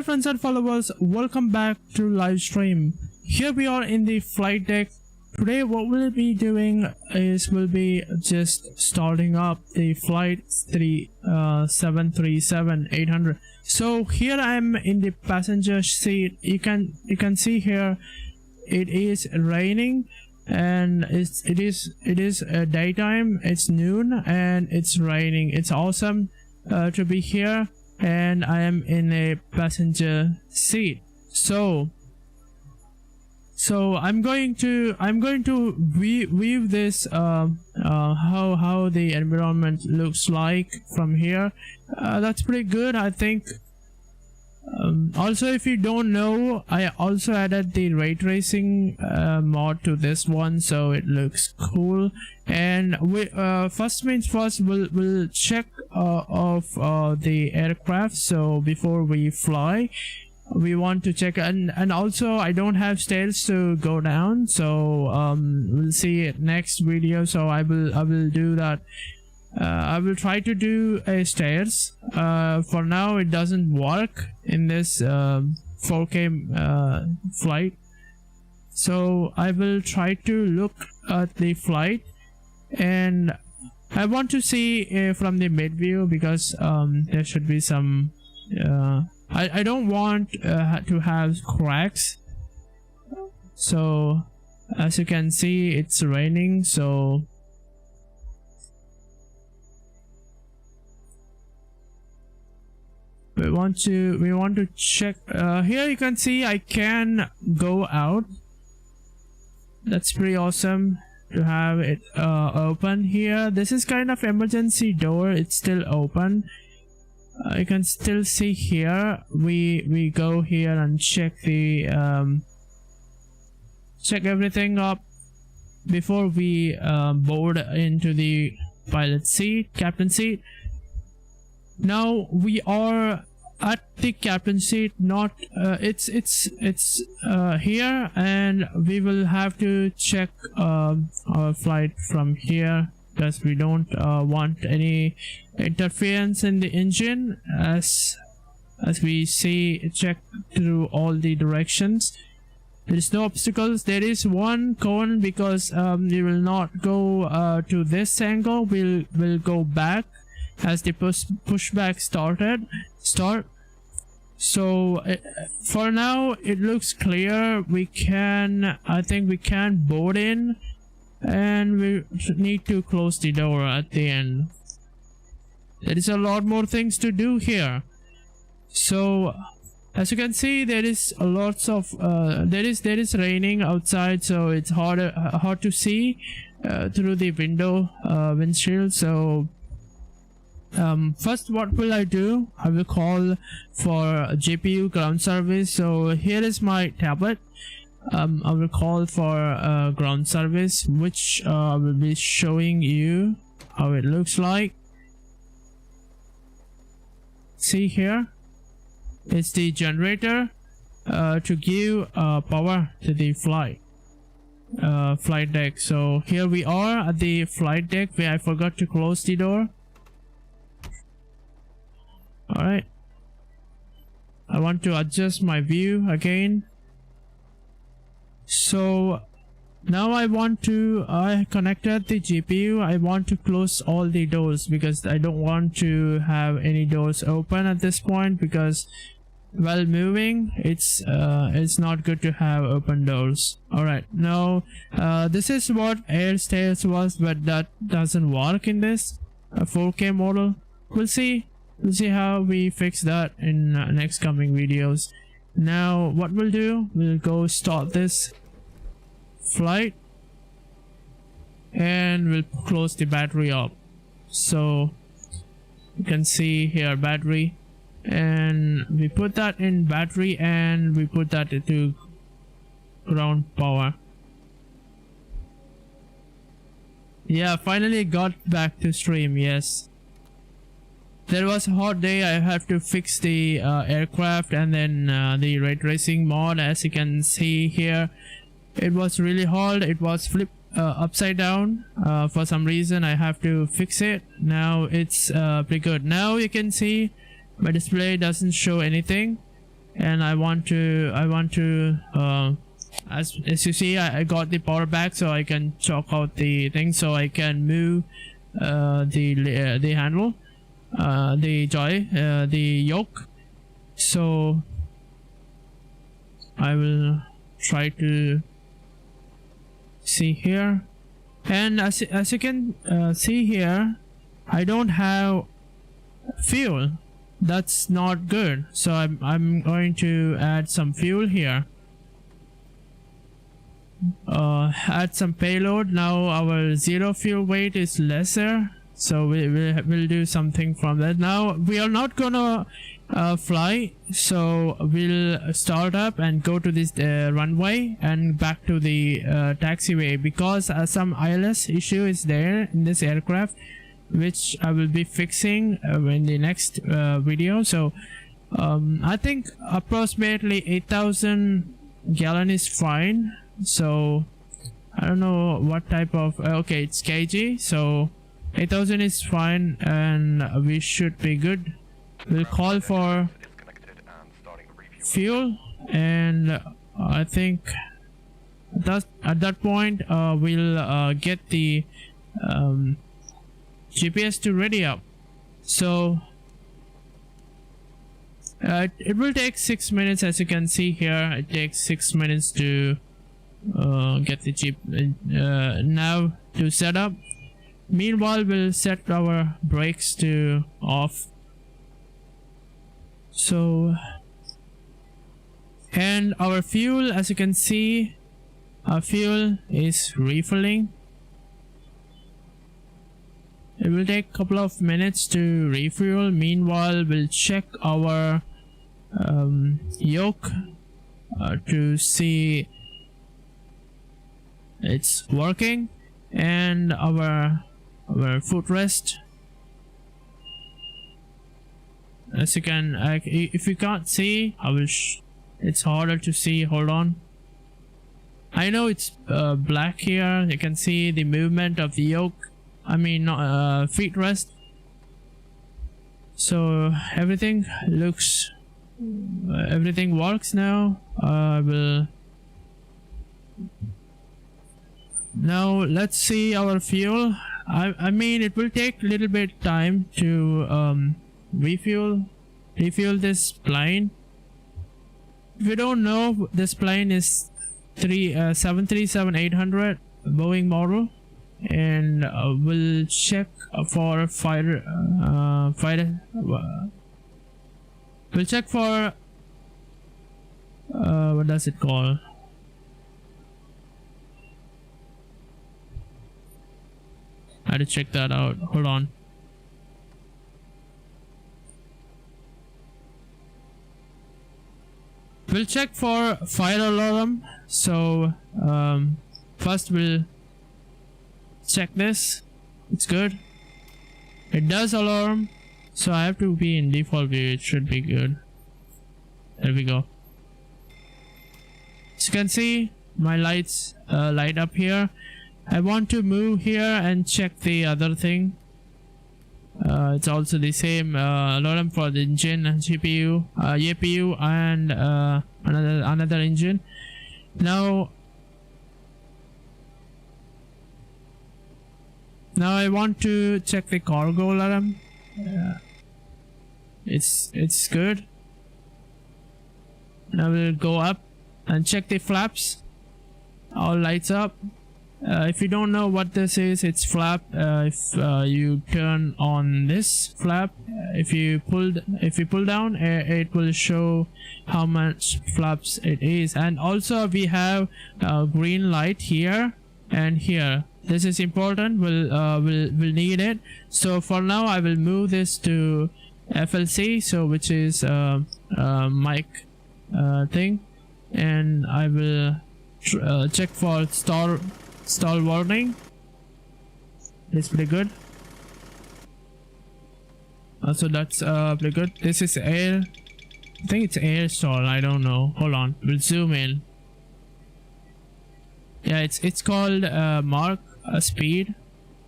Dear friends and followers, welcome back to live stream. Here we are in the flight deck. Today what we'll be doing is we'll be just starting up the flight 737-800. So here I am in the passenger seat. You can see here it is raining and it is daytime. It's noon and it's raining. It's awesome to be here, and I am in a passenger seat. So I'm going to view this how the environment looks like from here. That's pretty good, I think. Also, if you don't know, I also added the ray tracing mod to this one, so it looks cool. And we first means first, we'll check of the aircraft. So before we fly, we want to check, and also I don't have stairs to go down, so we'll see it next video. So I will do that. I will try to do a stairs. For now it doesn't work in this 4K flight, so I will try to look at the flight, and I want to see from the mid view, because there should be some I don't want to have cracks. So as you can see, it's raining, so we want to check. Here you can see I can go out. That's pretty awesome to have it open here. This is kind of emergency door. It's still open. You can still see here. We go here and check the check everything up before we board into the pilot seat, captain seat. Now we are at the captain seat, not it's here, and we will have to check our flight from here, because we don't want any interference in the engine. As we see, check through all the directions. There is no obstacles. There is one cone, because we will not go to this angle. We'll go back as the pushback start. So for now it looks clear. I think we can board in, and we need to close the door at the end. There is a lot more things to do here. So as you can see, there is a lots of there is raining outside, so it's hard to see through the windshield. So first, what will I do? I will call for GPU ground service. So here is my tablet. I will call for ground service, which I will be showing you how it looks like. See here, it's the generator to give power to the flight deck. So here we are at the flight deck, where I forgot to close the door. Alright, I want to adjust my view again. So now I connected the GPU. I want to close all the doors, because I don't want to have any doors open at this point, because while moving it's not good to have open doors. Alright, now this is what air stairs was, but that doesn't work in this 4K model. We'll see how we fix that in next coming videos. Now what we'll do, we'll go start this flight, and we'll close the battery up. So you can see here battery, and we put that in battery, and we put that into ground power. Yeah, finally got back to stream. Yes, there was a hot day. I have to fix the aircraft, and then the ray tracing mod. As you can see here, it was really hard. It was flipped upside down for some reason. I have to fix it. Now it's pretty good. Now you can see my display doesn't show anything. and I want to as you see, I got the power back, so I can chalk out the thing, so I can move the handle, the yoke. So I will try to see here, and as you can see here, I don't have fuel. That's not good, so I'm going to add some fuel here, add some payload. Now our zero fuel weight is lesser, so we'll do something from that. Now we are not gonna fly, so we'll start up and go to this runway and back to the taxiway, because some ILS issue is there in this aircraft, which I will be fixing in the next video. So I think approximately 8,000 gallon is fine. So I don't know what type of okay, it's kg, so 8,000 is fine, and we should be good. We'll call for fuel, and I think at that point we'll get the GPS to ready up. So it will take 6 minutes, as you can see here. It takes 6 minutes to get the nav to set up. Meanwhile, we'll set our brakes to off. So, and our fuel, as you can see, our fuel is refilling. It will take a couple of minutes to refuel. Meanwhile, we'll check our yoke to see it's working, and our footrest. As you can, if you can't see, it's harder to see. Hold on. I know it's black here. You can see the movement of the yoke. I mean, feet rest. So everything looks, everything works now. Now let's see our fuel. I mean, it will take a little bit time to refuel this plane. If you don't know, this plane is 737-800 Boeing model, and we'll check for fighter. We'll check for what does it call? I had to check that out. Hold on. We'll check for fire alarm. So first we'll check this. It's good. It does alarm, so I have to be in default view. It should be good. There we go. As you can see, my lights light up here. I want to move here and check the other thing. It's also the same alarm for the engine, GPU, APU, and another engine. Now I want to check the cargo alarm. It's good. Now we'll go up and check the flaps. All lights up. If you don't know what this is, it's flap. If you turn on this flap, if you pull down, it will show how much flaps it is. And also we have a green light here and here. This is important. We'll need it. So for now, I will move this to FLC, so which is mic thing, and I will check for stall warning. It's pretty good. So that's pretty good. This is air. I think it's air stall. I don't know. Hold on. We'll zoom in. Yeah, it's called mark speed.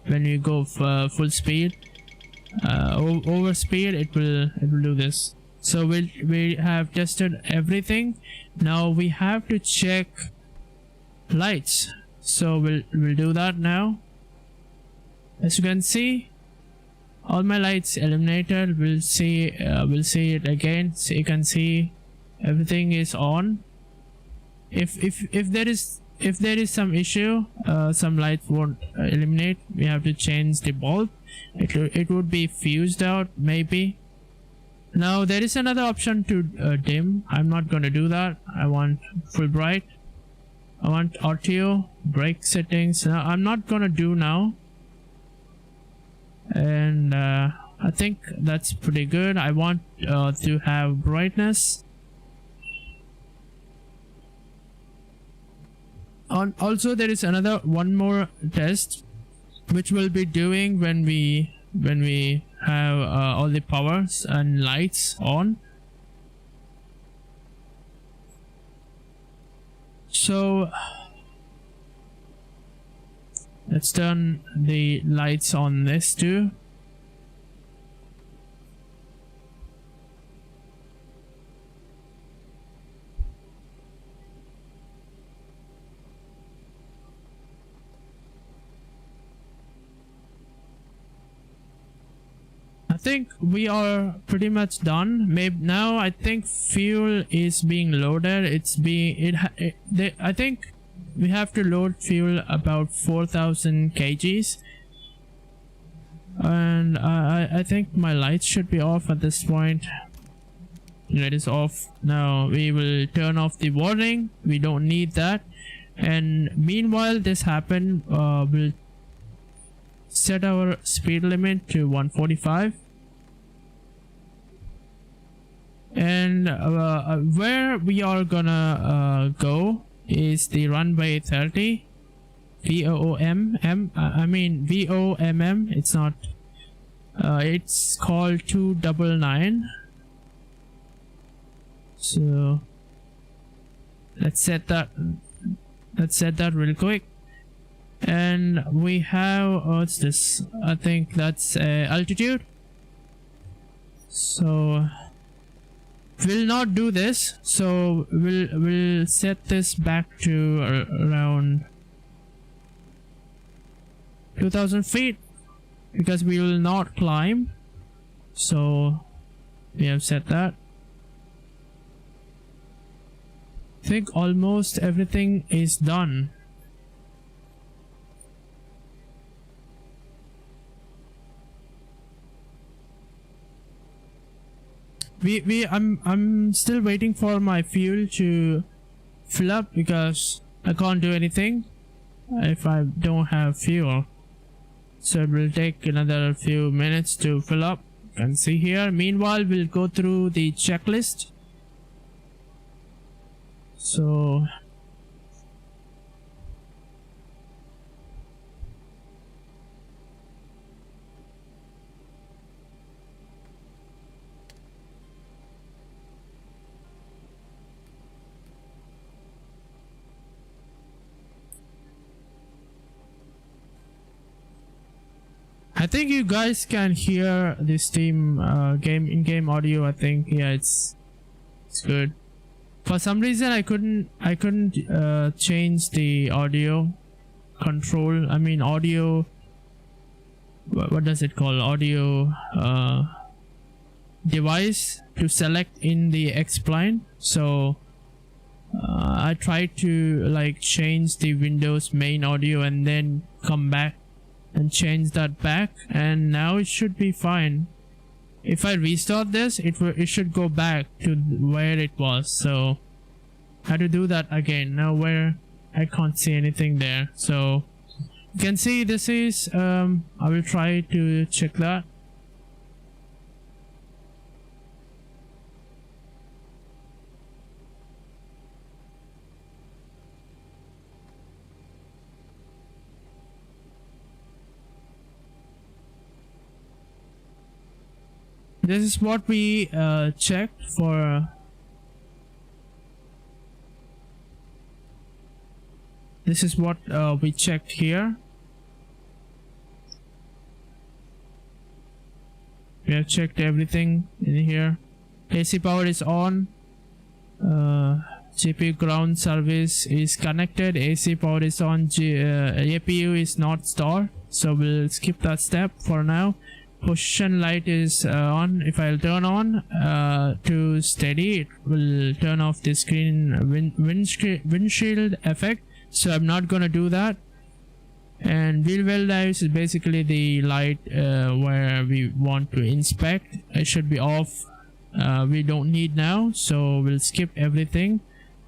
When you go full speed, over speed, it will do this. So we have tested everything. Now we have to check lights. So we'll do that now. As you can see, all my lights eliminated. We'll see it again. So you can see everything is on. If there is some issue, some lights won't eliminate, we have to change the bulb. It would be fused out maybe. Now there is another option to dim. I'm not going to do that. I want full bright. I want audio, brake settings. Now I'm not going to do now. And I think that's pretty good. I want to have brightness. Also there is one more test which we'll be doing when we have all the powers and lights on. So let's turn the lights on this too. I think we are pretty much done. Maybe now I think fuel is being loaded. I think we have to load fuel about 4,000 kgs. And I think my lights should be off at this point. It is off. Now we will turn off the warning. We don't need that. And meanwhile this happened, we'll set our speed limit to 145. And where we are gonna go is the runway 30. VOMM. I mean VOMM. It's not. It's called 299. So let's set that. Let's set that real quick. And we have what's this? I think that's altitude. So we'll not do this. So we'll set this back to around 2,000 feet because we will not climb. So we have set that. I think almost everything is done. I'm still waiting for my fuel to fill up because I can't do anything if I don't have fuel. So it will take another few minutes to fill up. You can see here. Meanwhile, we'll go through the checklist. So I think you guys can hear the Steam in-game audio. I think yeah, it's good. For some reason I couldn't change the audio control. I mean audio, what does it call, audio device to select in the X-Spline. So I tried to like change the Windows main audio and then come back and change that back, and now it should be fine. If I restart this, it should go back to where it was. So I had to do that again. Now where I can't see anything there. So you can see this is I will try to check that. This is what we checked for. This is what we checked here. We have checked everything in here. AC power is on. GPU ground service is connected. AC power is on. APU is not stored, so we'll skip that step for now. Position light is on. If I'll turn on to steady, it will turn off the screen windshield effect, so I'm not gonna do that. And wheel well dives is basically the light where we want to inspect. It should be off. We don't need now, so we'll skip everything.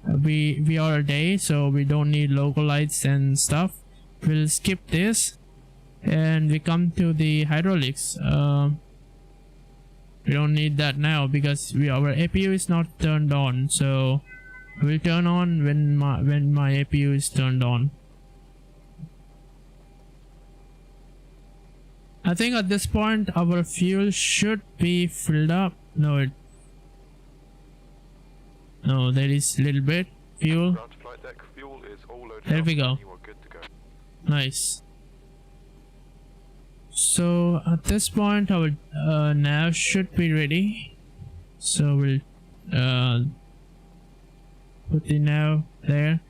We are a day, so we don't need logo lights and stuff. We'll skip this, and we come to the hydraulics. We don't need that now because our APU is not turned on, so we'll turn on when my APU is turned on. I think at this point our fuel should be filled up. No, there is a little bit fuel. There we go. Nice. So at this point our nav should be ready. So we'll put the nav there.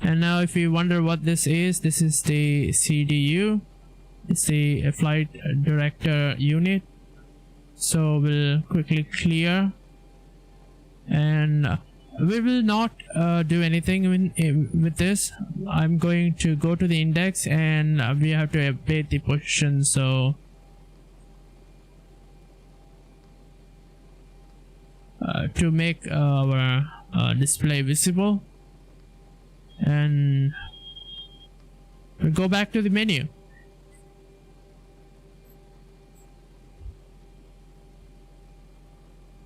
And now if you wonder what this is the CDU. It's the flight director unit. So we'll quickly clear, and we will not do anything with this. I'm going to go to the index, and we have to update the position, so to make our display visible, and we'll go back to the menu.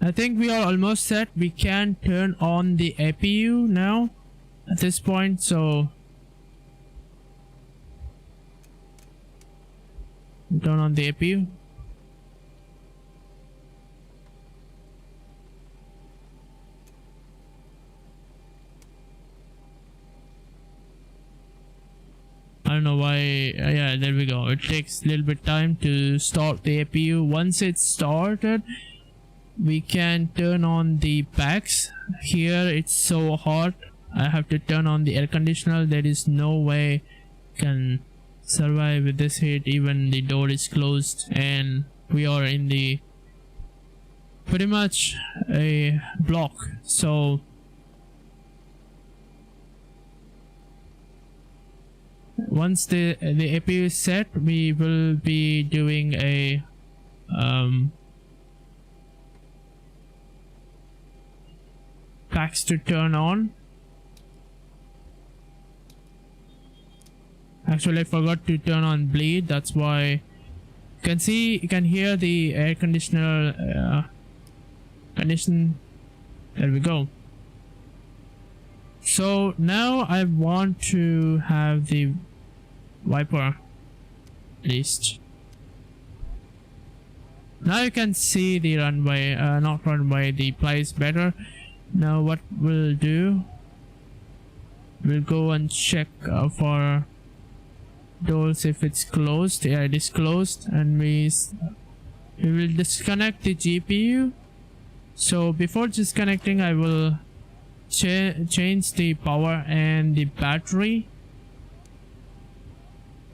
I think we are almost set. We can turn on the APU now at this point, so turn on the APU. I don't know why. Yeah, there we go. It takes a little bit time to start the APU. Once it's started, we can turn on the packs. Here it's so hot, I have to turn on the air conditioner. There is no way I can survive with this heat. Even the door is closed and we are in the pretty much a block. So once the APU is set, we will be doing a packs to turn on. Actually, I forgot to turn on bleed. That's why you can hear the air conditioner condition. There we go. So now I want to have the wiper least. Now you can see the runway, not runway, the place better. Now what we'll do, we'll go and check for doors if it's closed. Yeah, it is closed, and we will disconnect the GPU. So before disconnecting, I will change the power and the battery.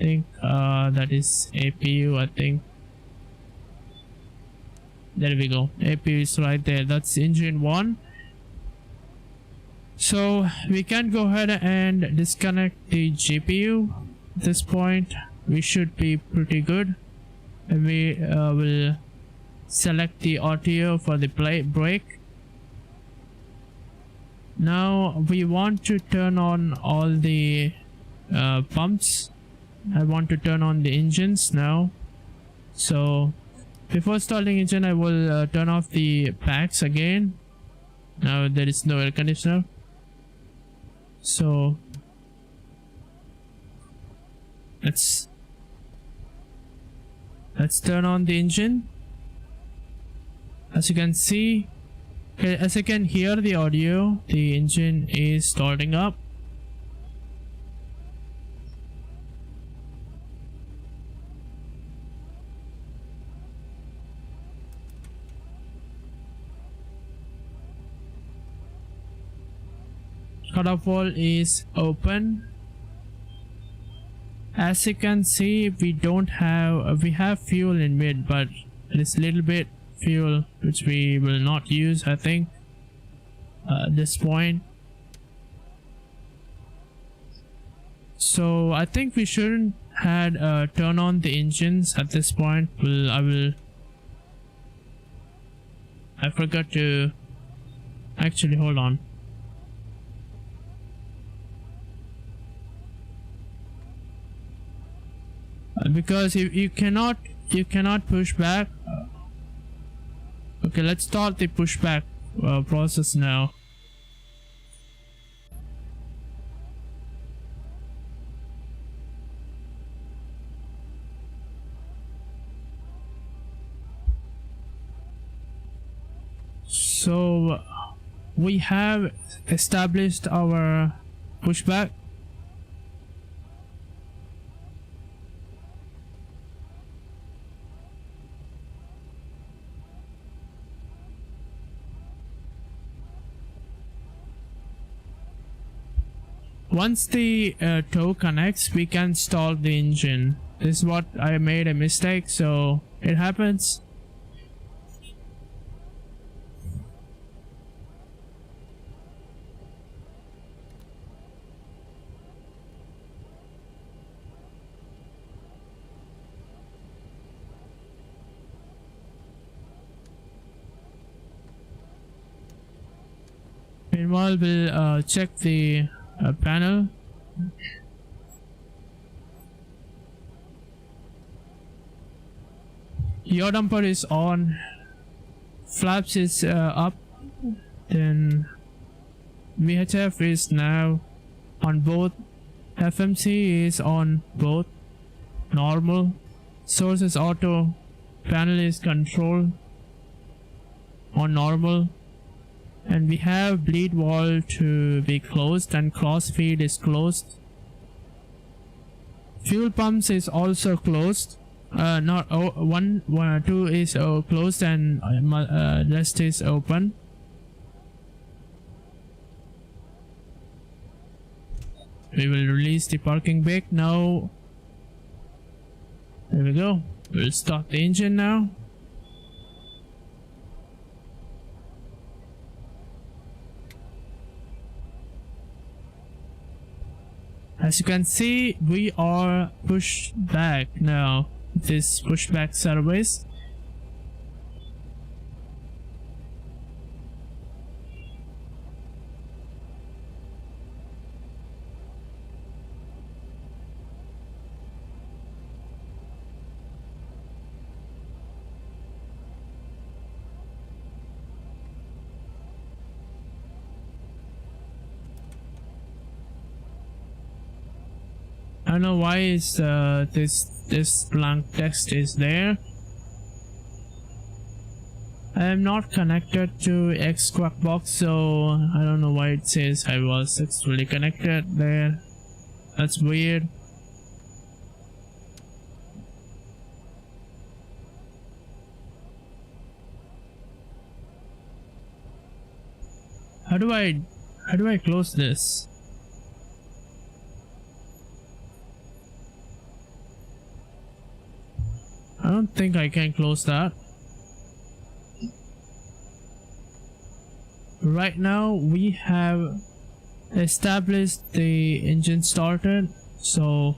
I think that is APU. I think there we go. APU is right there. That's engine 1. So we can go ahead and disconnect the GPU. At this point we should be pretty good, and we will select the RTO for the brake. Now we want to turn on all the pumps. I want to turn on the engines now. So before starting engine, I will turn off the packs again. Now there is no air conditioner. So let's turn on the engine. As you can see, as you can hear the audio, the engine is starting up. cutoff valve is open. As you can see, we have fuel in mid, but this little bit fuel which we will not use, I think, at this point. So I think we shouldn't had turn on the engines at this point. I forgot to actually hold on. Because you cannot push back. Okay, let's start the pushback process now. So we have established our pushback. Once the tow connects, we can start the engine. This is what I made a mistake, so it happens. Meanwhile, we'll check the panel. Yaw damper is on, flaps is up, then VHF is now on both, FMC is on both, normal, source is auto, panel is control on normal, and we have bleed valve to be closed and cross feed is closed. Fuel pumps is also closed. Two is closed and rest is open. We will release the parking brake now. There we go. We'll start the engine now. As you can see, we are pushed back now. This pushback service. I don't know why is this blank text is there. I am not connected to X Quack box, so I don't know why it says I was successfully connected there. That's weird. How do I close this? I don't think I can close that. Right now we have established the engine started, so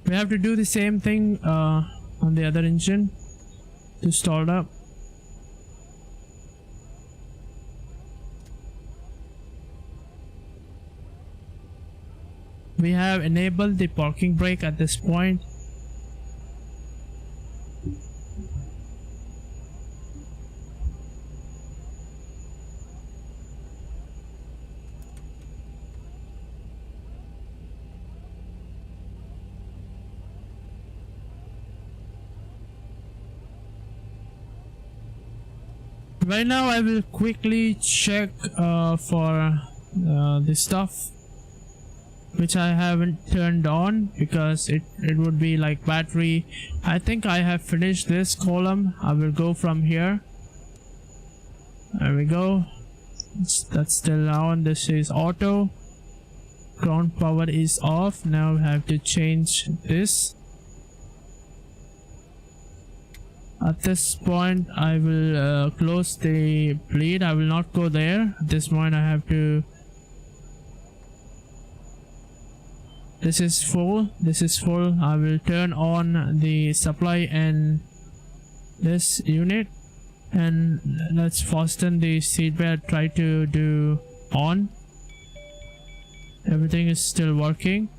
we have to do the same thing on the other engine to start up. We have enabled the parking brake at this point. Right now I will quickly check for the stuff. which I haven't turned on because it would be like battery. I think I have finished this column. I will go from here. There we go. That's still on. This is auto. Ground power is off. Now we have to change this. At this point I will close the bleed. I will not go there. At this point I have to. This is full. This is full. I will turn on the supply and this unit, and let's fasten the seatbelt. Try to do on. Everything is still working.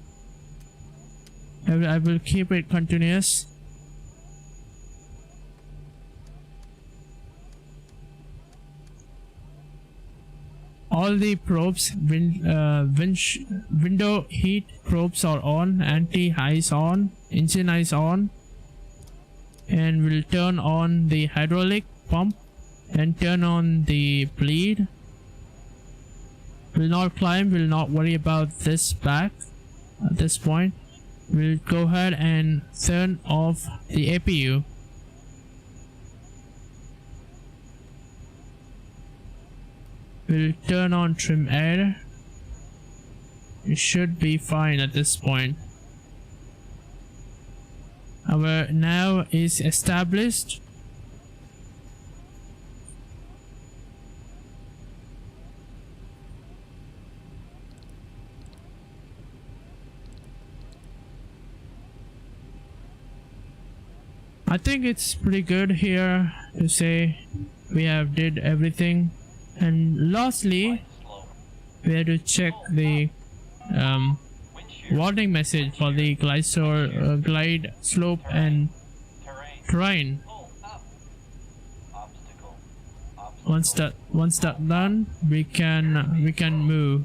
I will keep it continuous. All the probes, window heat probes are on, anti-ice on, engine ice on, and we'll turn on the hydraulic pump and turn on the bleed. Will not climb, will not worry about this back at this point. We'll go ahead and turn off the APU. We'll turn on trim air. It should be fine at this point. Our nav is established. I think it's pretty good here to say we have did everything. And lastly, we have to check the warning message for the glide slope and terrain. Once that done, we can move.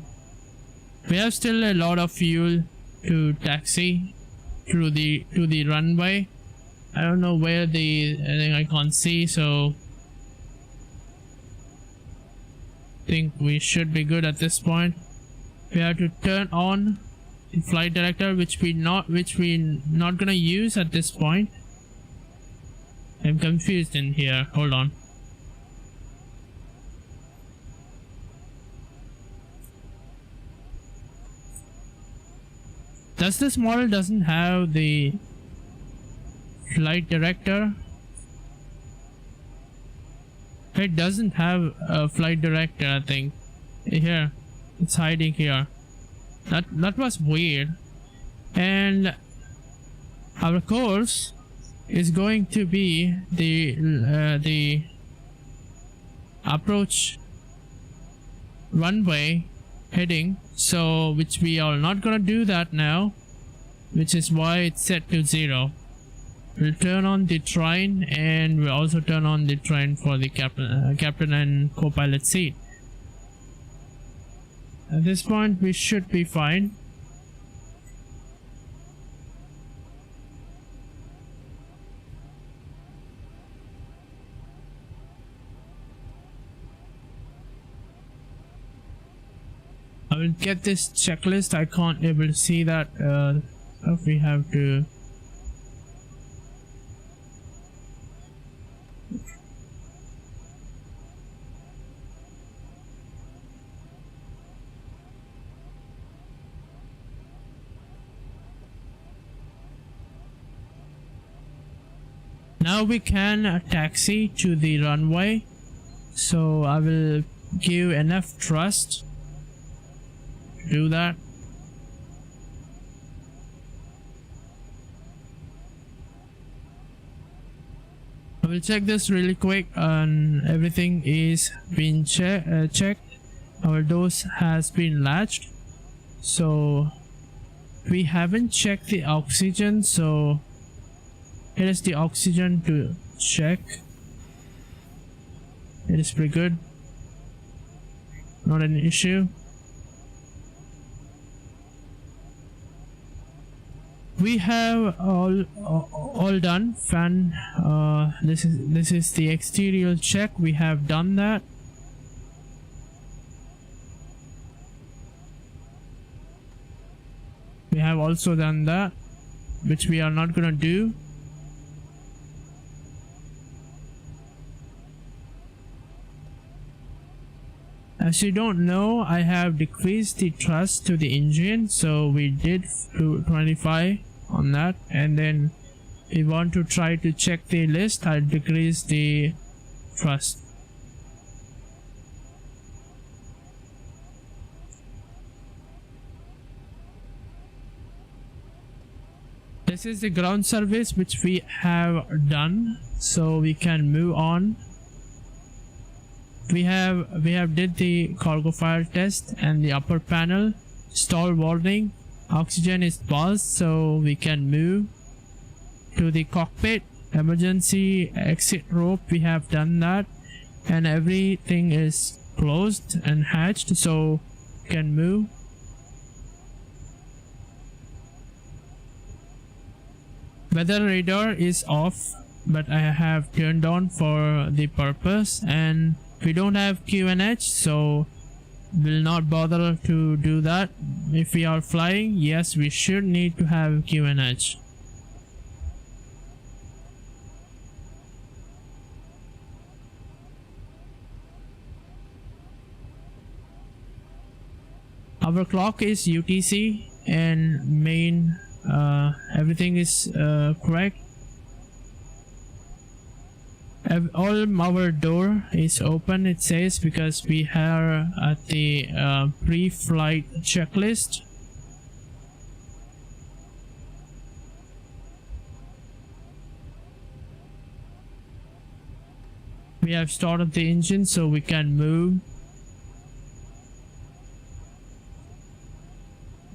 We have still a lot of fuel to taxi through the runway. I don't know where I think I can't see, so think we should be good at this point. We have to turn on the flight director, which we not gonna use at this point. I'm confused in here. Hold on. Does this model doesn't have the flight director? It doesn't have a flight director, I think. Here, it's hiding here. That was weird. And our course is going to be the approach runway heading. So, which we are not gonna do that now, which is why it's set to 0. We'll turn on the train, and we'll also turn on the train for the captain and co-pilot seat. At this point, we should be fine. I will get this checklist. I can't able to see that stuff. We have to. Now we can taxi to the runway, so I will give enough thrust to do that. I will check this really quick, and everything is being checked. Our doors has been latched, so we haven't checked the oxygen, so here is the oxygen to check. It is pretty good. Not an issue. We have all done. Fan. This is the exterior check. We have done that. We have also done that, which we are not gonna do. As you don't know, I have decreased the thrust to the engine, so we did to 25 on that, and then we want to try to check the list. I'll decrease the thrust. This is the ground service which we have done, so we can move on. We have did the cargo fire test and the upper panel. Stall warning, oxygen is paused, so we can move to the cockpit. Emergency exit rope, we have done that, and everything is closed and hatched, so we can move. Weather radar is off, but I have turned on for the purpose, and we don't have QNH, so we'll not bother to do that. If we are flying, yes, we should need to have QNH. Our clock is UTC and main, everything is correct. All our door is open, it says, because we are at the pre-flight checklist. We have started the engine, so we can move.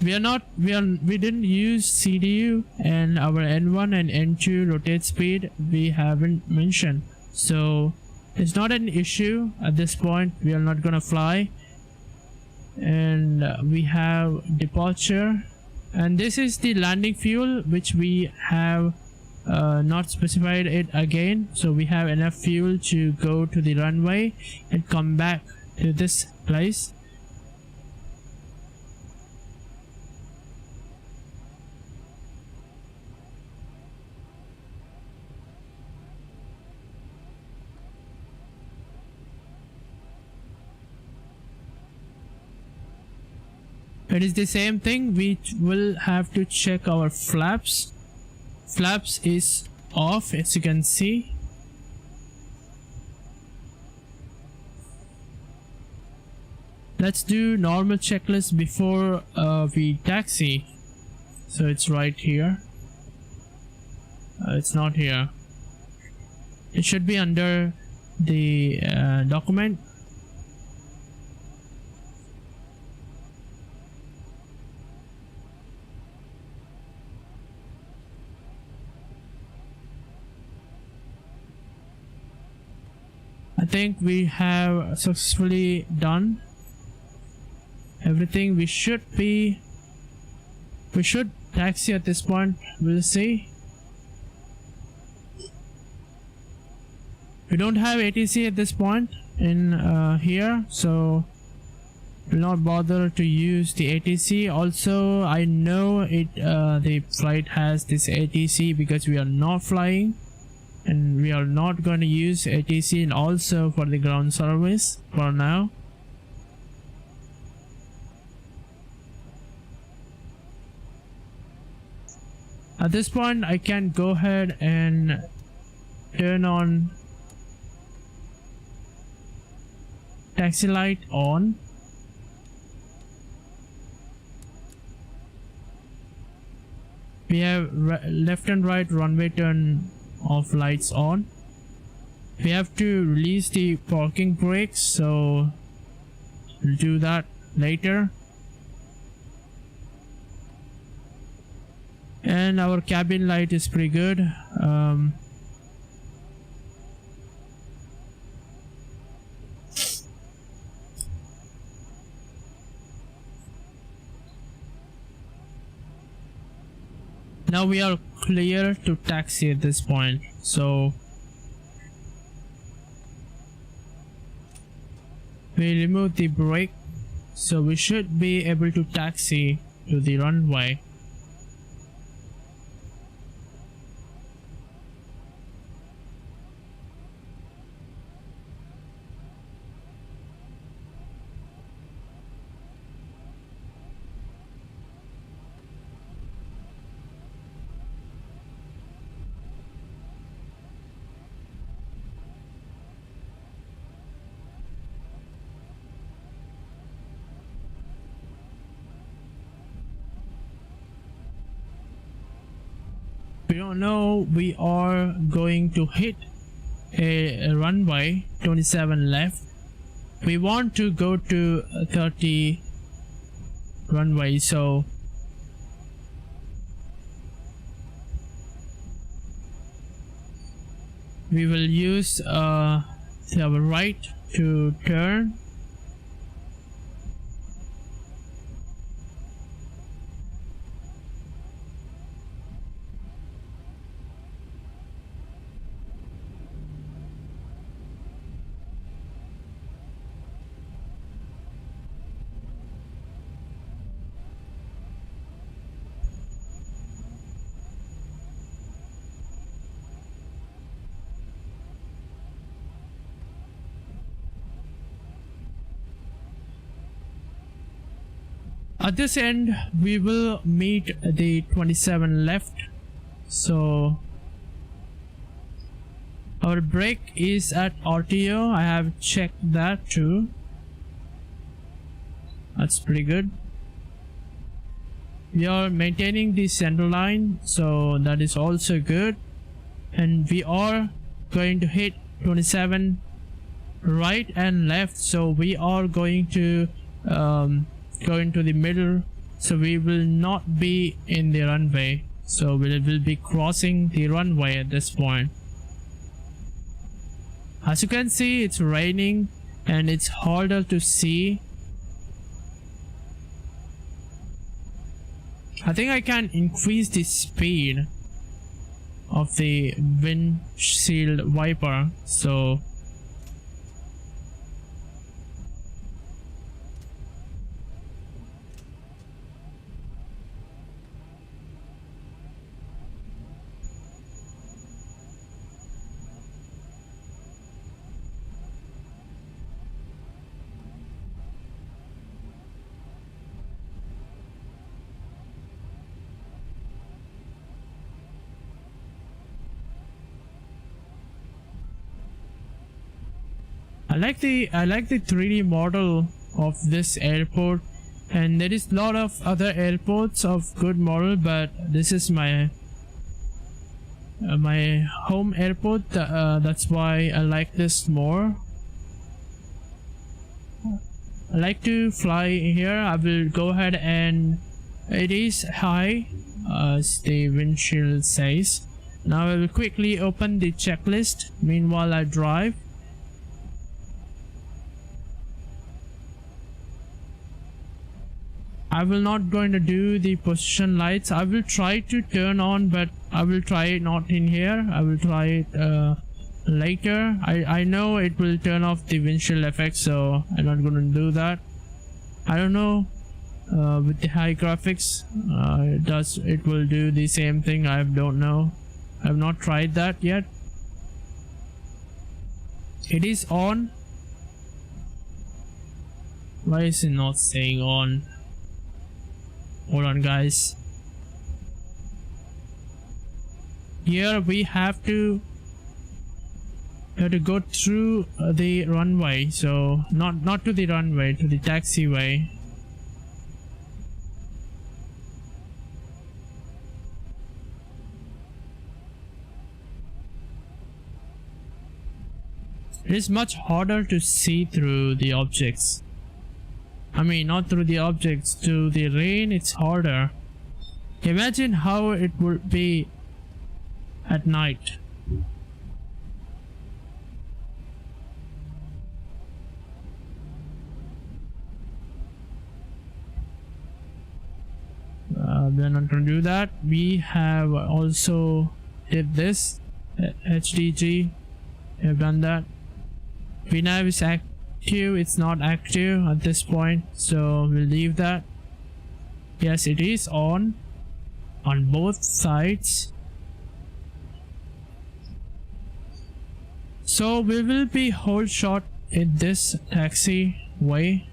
We didn't use CDU, and our N1 and N2 rotate speed we haven't mentioned, so it's not an issue at this point. We are not gonna fly, and we have departure, and this is the landing fuel which we have not specified it again, so we have enough fuel to go to the runway and come back to this place. It is the same thing. We will have to check our flaps. Flaps is off, as you can see. Let's do normal checklist before we taxi. So it's right here. It's not here. It should be under the document. I think we have successfully done everything. We should taxi at this point. We'll see. We don't have ATC at this point in here, so we'll not bother to use the ATC. Also, I know it the flight has this ATC because we are not flying, and we are not going to use ATC, and also for the ground service for now. At this point, I can go ahead and turn on taxi light on. We have left and right runway turn off lights on. We have to release the parking brakes, so we'll do that later. And our cabin light is pretty good. Now we are clear to taxi at this point, so we remove the brake, so we should be able to taxi to the runway. We don't know we are going to hit a runway 27 left. We want to go to 30 runway, so we will use our right to turn. At this end, we will meet the 27 left. So our brake is at RTO. I have checked that too. That's pretty good. We are maintaining the center line, so that is also good. And we are going to hit 27 right and left, so we are going to go into the middle, so we will not be in the runway, so we will be crossing the runway at this point. As you can see, it's raining and it's harder to see. I think I can increase the speed of the windshield wiper, so I like the 3D model of this airport, and there is a lot of other airports of good model, but this is my my home airport. That's why I like this more. I like to fly here. I will go ahead, and it is high as the windshield says. Now I will quickly open the checklist. Meanwhile I drive. I will not going to do the position lights. I will try to turn on, but I will try it not in here. I will try it later. I know it will turn off the windshield effect, so I'm not going to do that. I don't know with the high graphics it will do the same thing. I don't know. I have not tried that yet. It is on. Why is it not saying on? Hold on, guys. Here we have to go through the runway, so not to the runway, to the taxiway. It is much harder to see through the objects. I mean, not through the objects, to the rain it's harder. Imagine how it would be at night. We're not going to do that. We have also did this HDG. We have done that. VNAV is active. It's not active at this point, so we'll leave that. Yes, it is on both sides. So we will be hold short in this taxiway.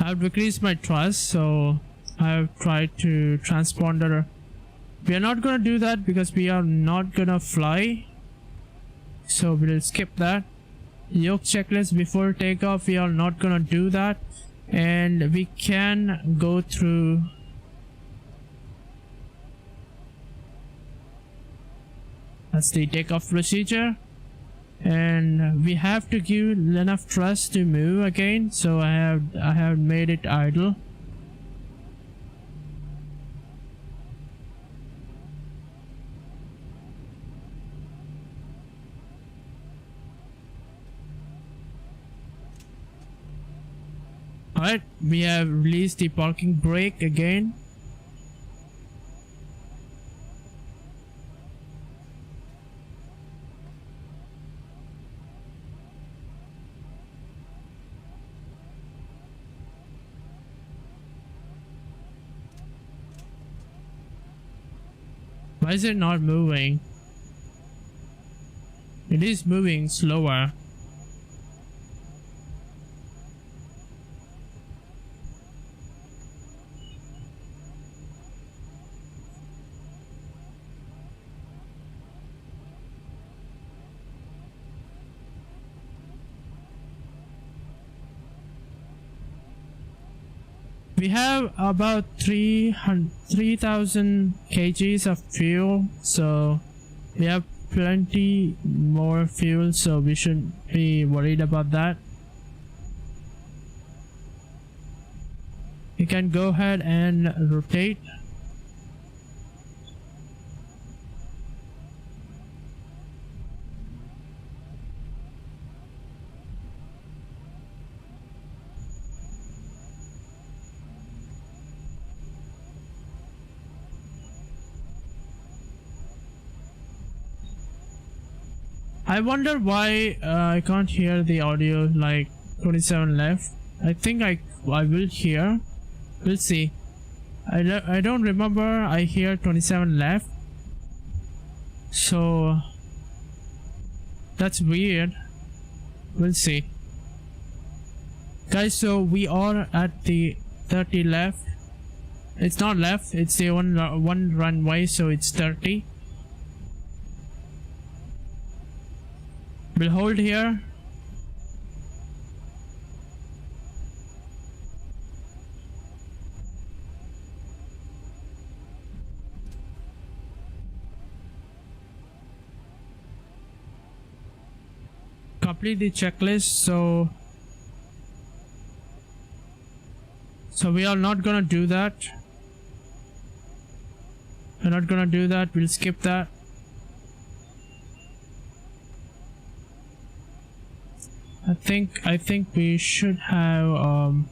I've decreased my thrust, so I've tried to transponder. We are not gonna do that because we are not gonna fly, so we'll skip that. yoke checklist before takeoff. We are not gonna do that, and we can go through. That's the takeoff procedure, and we have to give enough thrust to move again. So I have made it idle. Alright, we have released the parking brake again. Why is it not moving? It is moving slower. We have about 3,000 kgs of fuel, so we have plenty more fuel, so we shouldn't be worried about that. You can go ahead and rotate. I wonder why I can't hear the audio, like 27 left. I think I will hear. We'll see. I don't remember I hear 27 left. So that's weird. We'll see. Guys, so we are at the 30 left. It's not left, it's the one runway, so it's 30. We'll hold here. Complete the checklist. So we are not gonna do that. We're not gonna do that. We'll skip that. I think we should have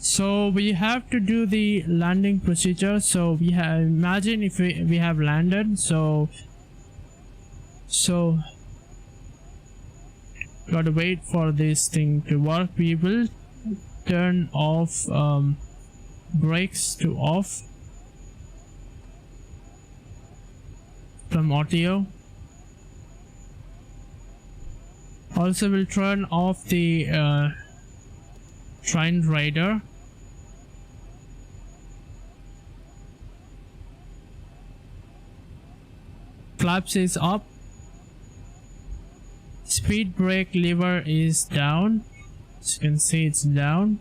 so we have to do the landing procedure. So we have, imagine if we have landed, so gotta wait for this thing to work. We will turn off brakes to off from audio. Also we'll turn off the train radar. Flaps is up. Speed brake lever is down. As you can see, it's down.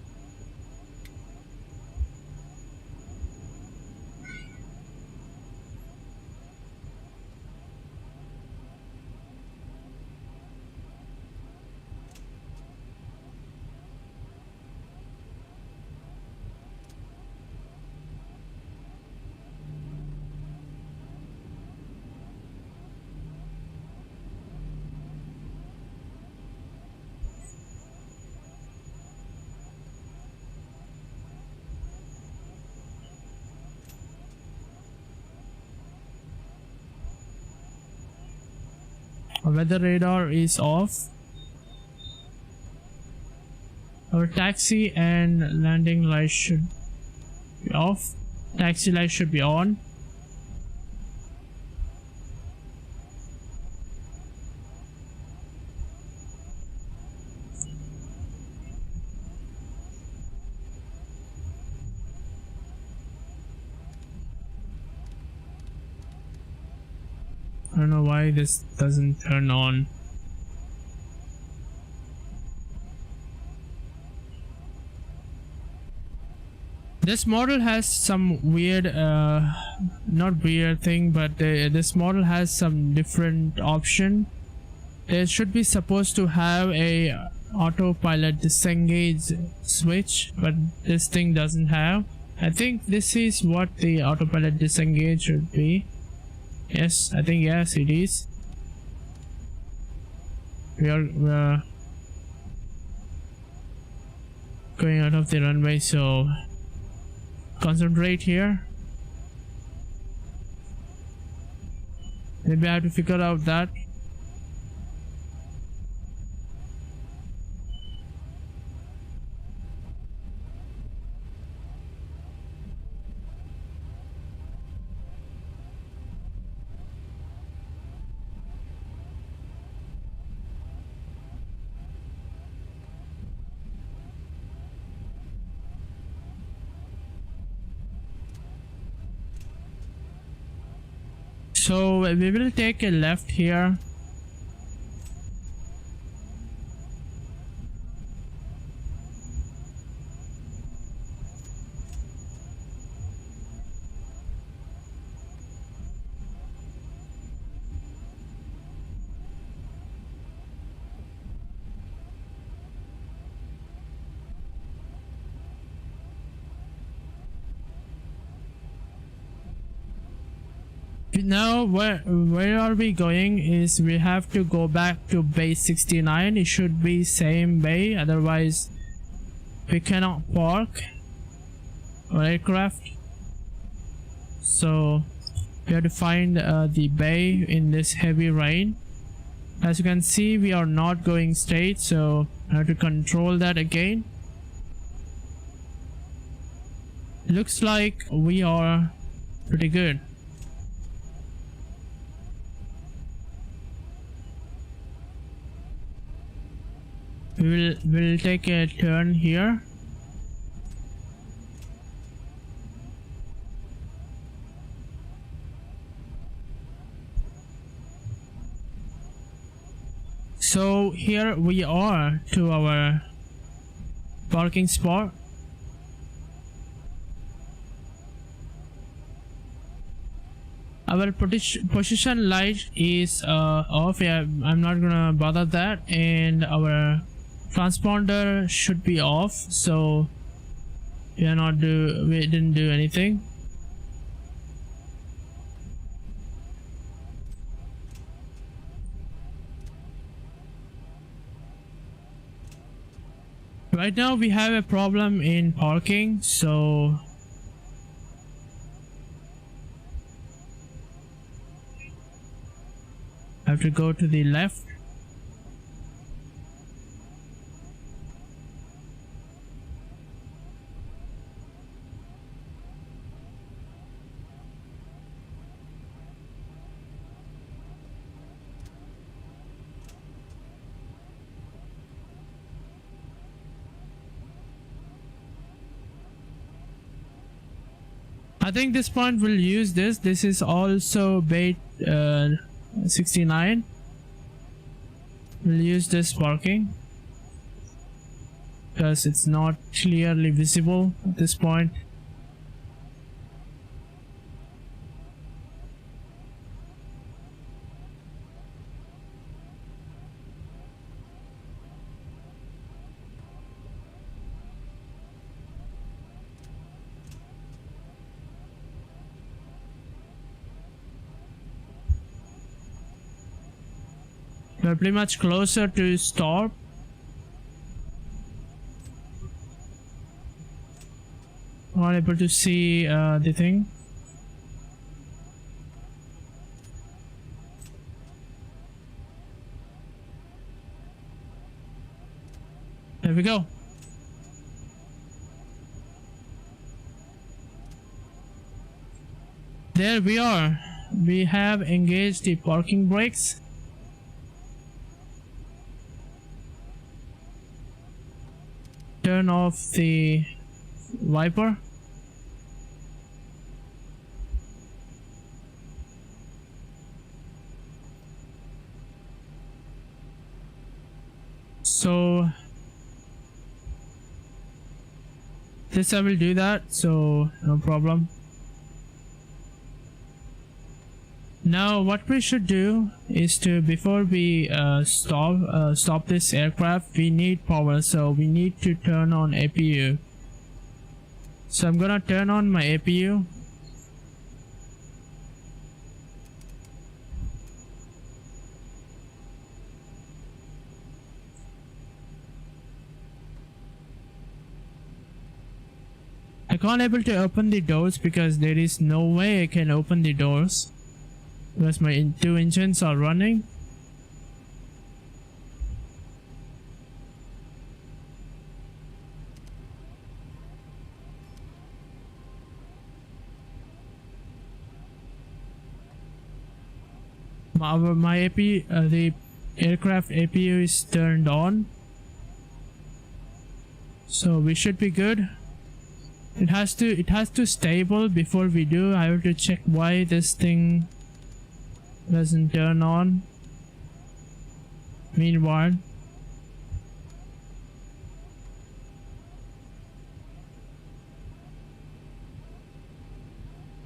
Weather radar is off. Our taxi and landing lights should be off. Taxi light should be on. don't know why this doesn't turn on. This model has some weird, not weird thing, but this model has some different option. It should be supposed to have a autopilot disengage switch, but this thing doesn't have. I think this is what the autopilot disengage should be. Yes, I think yes it is. We are going out of the runway, so concentrate here. Maybe I have to figure out that. So we will take a left here. Now where are we going is we have to go back to base 69. It should be same bay, otherwise we cannot park our aircraft. So we have to find the bay in this heavy rain. As you can see, we are not going straight, so I have to control that again. Looks like we are pretty good. We'll take a turn here. So here we are to our parking spot. Our position light is off. Yeah, I'm not gonna bother that, and our transponder should be off, so we didn't do anything. Right now we have a problem in parking, so I have to go to the left. I think this point will use this. This is also bait 69. We'll use this parking because it's not clearly visible at this point. We're pretty much closer to stop. Not able to see the thing. There we go. There we are. We have engaged the parking brakes. Turn off the wiper. So this I will do that, so no problem. Now what we should do is to, before we stop this aircraft, we need power, so we need to turn on APU. So I'm gonna turn on my APU. I can't able to open the doors because there is no way I can open the doors because my two engines are running. My APU, the aircraft APU is turned on, so we should be good. It has to stable before we do. I have to check why this thing doesn't turn on. Meanwhile,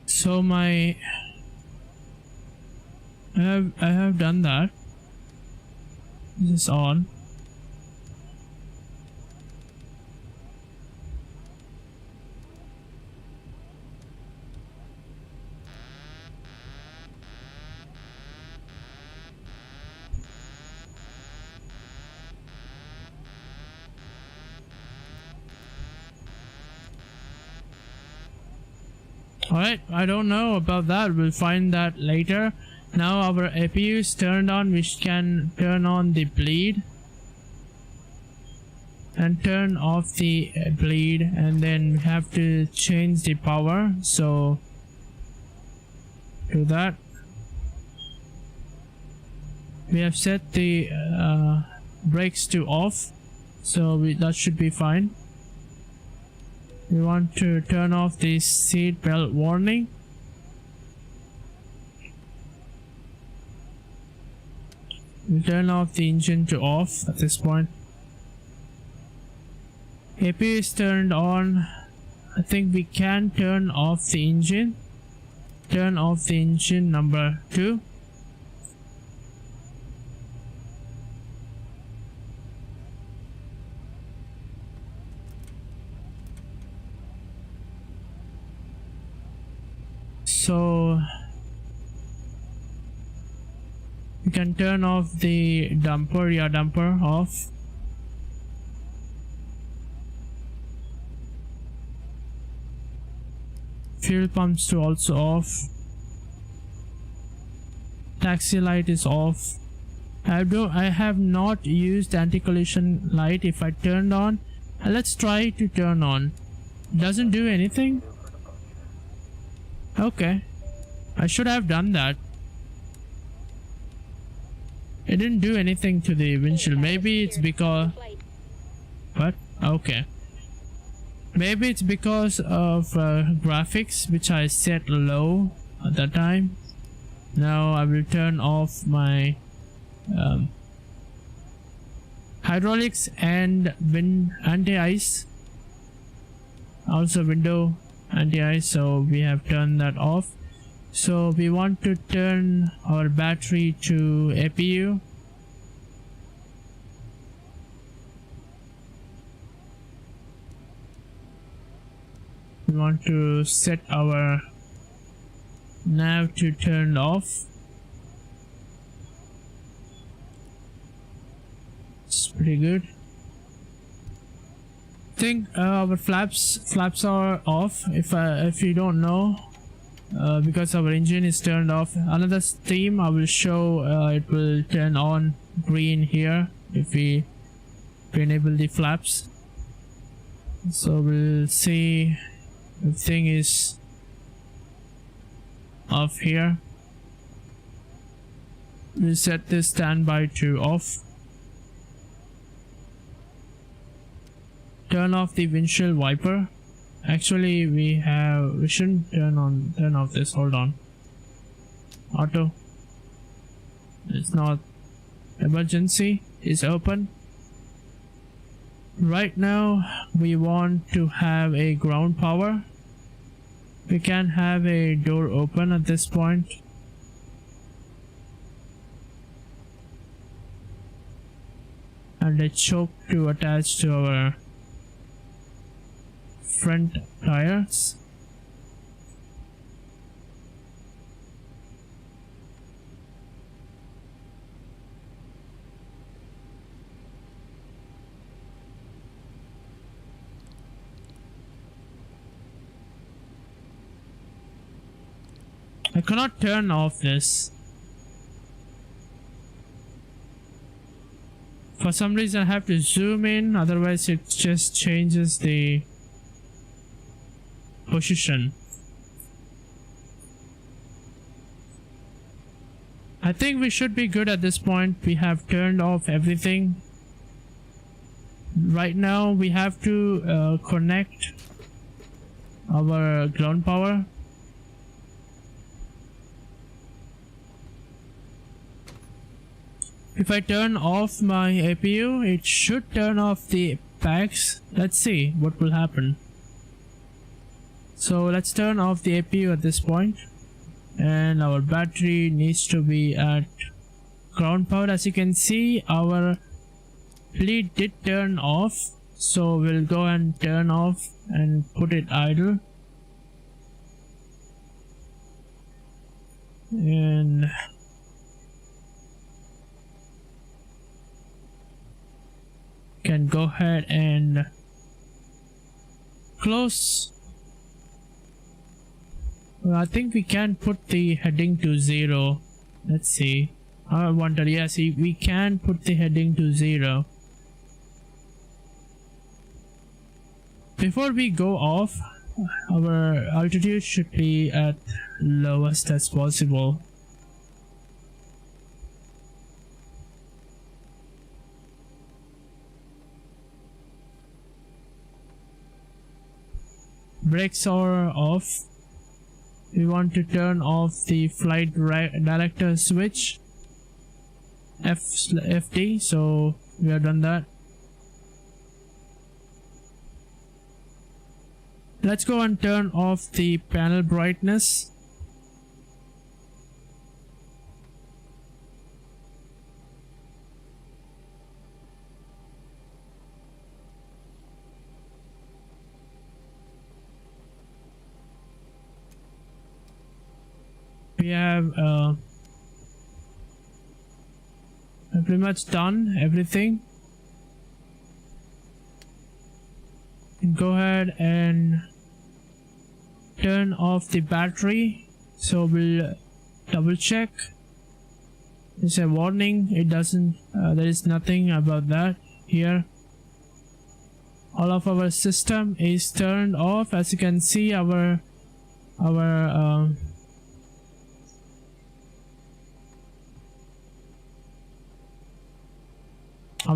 so I have done that. This is on. Alright, I don't know about that. We'll find that later. Now our APU is turned on, which can turn on the bleed and turn off the bleed, and then we have to change the power. So do that. We have set the brakes to off, so that should be fine. We want to turn off the seat belt warning. We turn off the engine to off at this point. APU is turned on. I think we can turn off the engine. Turn off the engine number 2. So we can turn off the dumper off. Fuel pumps to also off. Taxi light is off. I have not used anti-collision light. If I turned on, let's try to turn on. Doesn't do anything. Okay, I should have done that. It didn't do anything to the windshield. Maybe it's because... What? Okay. Maybe it's because of graphics, which I set low at that time. Now I will turn off my hydraulics and anti-ice. Also window anti-ice, so we have turned that off. So we want to turn our battery to APU. We want to set our nav to turn off. It's pretty good. I think our flaps are off. If you don't know, because our engine is turned off. Another theme I will show, it will turn on green here if we enable the flaps. So we'll see everything is off here. We'll set this standby to off. Turn off the windshield wiper. Actually we shouldn't turn off this. Hold on. Auto. It's not. Emergency is open. Right now we want to have a ground power. We can have a door open at this point. And a choke to attach to our front tires. I cannot turn off this. For some reason I have to zoom in, otherwise it just changes the position. I think we should be good at this point. We have turned off everything. Right now we have to connect our ground power. If I turn off my APU, it should turn off the packs. Let's see what will happen. So let's turn off the APU at this point. And our battery needs to be at ground power. As you can see, our lead did turn off. So we'll go and turn off and put it idle. And can go ahead and close. Well, I think we can put the heading to 0. Let's see. I wonder, yes, we can put the heading to 0. Before we go off, our altitude should be at lowest as possible. Brakes are off. We want to turn off the flight director switch, FD, so we have done that. Let's go and turn off the panel brightness. We have pretty much done everything. Go ahead and turn off the battery. So we'll double check. There's a warning. It doesn't. There is nothing about that here. All of our system is turned off. As you can see, our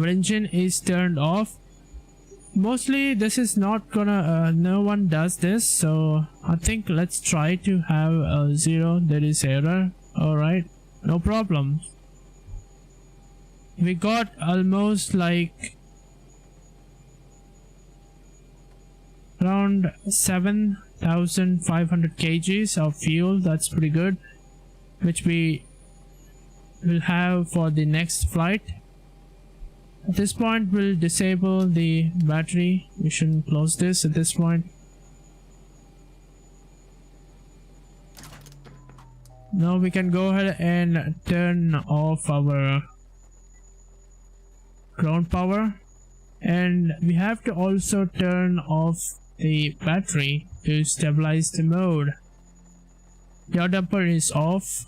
engine is turned off. Mostly this is not gonna no one does this, so I think let's try to have a 0. There is error. Alright, no problem. We got almost like around 7,500 kgs of fuel. That's pretty good, which we will have for the next flight. At this point, we'll disable the battery. We shouldn't close this at this point. Now we can go ahead and turn off our ground power. And we have to also turn off the battery to stabilize the mode. Yaw damper is off.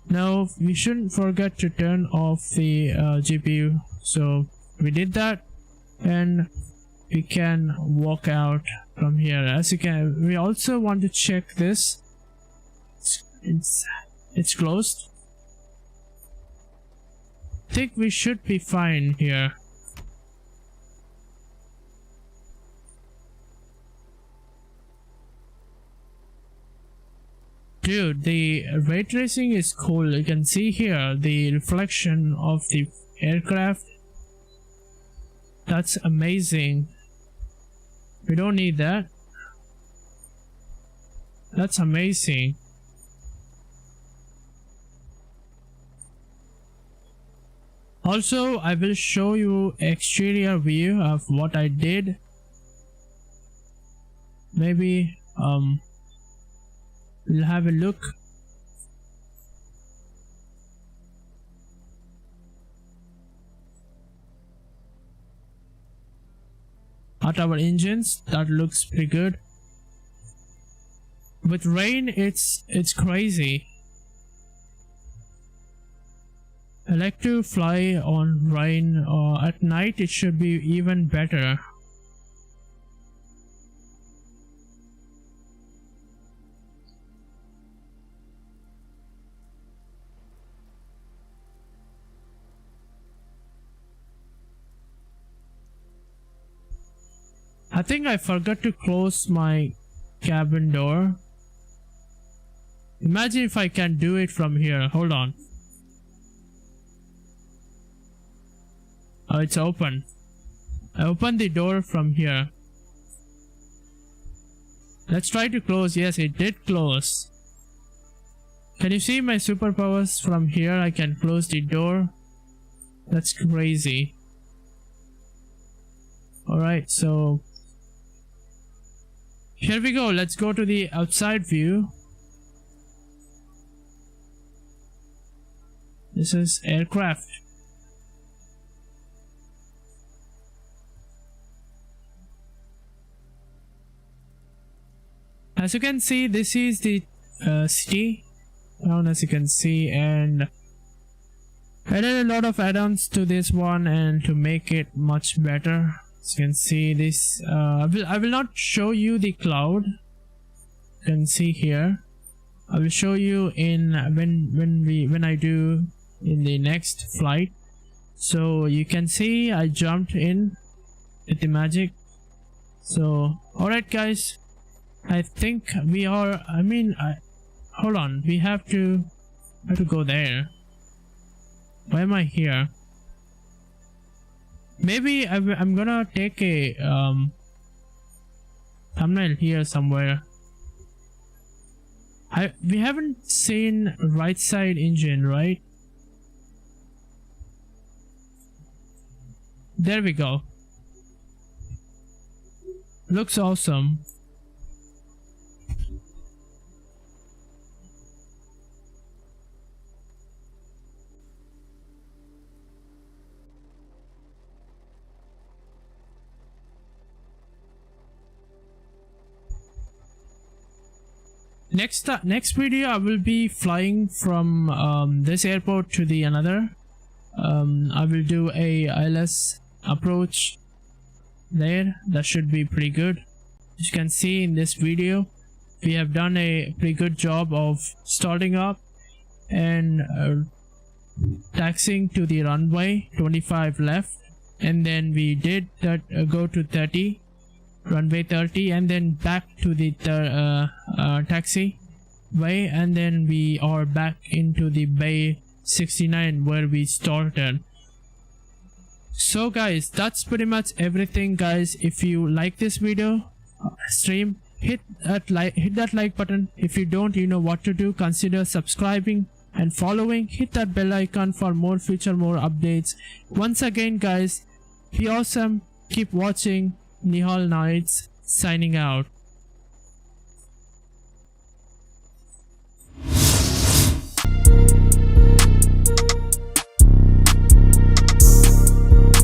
Now we shouldn't forget to turn off the GPU, so we did that, and we can walk out from here. As you can, we also want to check this. It's closed. I think we should be fine here. Dude, the ray tracing is cool. You can see here the reflection of the aircraft. That's amazing. We don't need that. That's amazing. Also, I will show you exterior view of what I did. Maybe we'll have a look. At our engines, that looks pretty good. With rain, it's crazy. I like to fly on rain, or at night it should be even better. I think I forgot to close my cabin door. Imagine if I can do it from here. Hold on. Oh, it's open. I opened the door from here. Let's try to close. Yes, it did close. Can you see my superpowers from here? I can close the door. That's crazy. Alright, so here we go. Let's go to the outside view. This is aircraft. As you can see, this is the city town, as you can see, and I did a lot of add-ons to this one and to make it much better. As you can see, this I will not show you the cloud. You can see here. I will show you in when I do in the next flight. So you can see I jumped in with the magic. So alright guys, I think we are, hold on, we have to go there. Why am I here? Maybe I'm gonna take a thumbnail here somewhere. We haven't seen right side engine, right? There we go. Looks awesome. Next video I will be flying from this airport to the another. I will do a ILS approach there. That should be pretty good. As you can see in this video, we have done a pretty good job of starting up and taxiing to the runway 25 left, and then we did that go to 30, runway 30, and then back to the taxi way, and then we are back into the bay 69 where we started. So guys, that's pretty much everything guys. If you like this video stream, hit that like button. If you don't, you know what to do. Consider subscribing and following. Hit that bell icon for more updates. Once again guys, be awesome, keep watching. Nihal Knights signing out.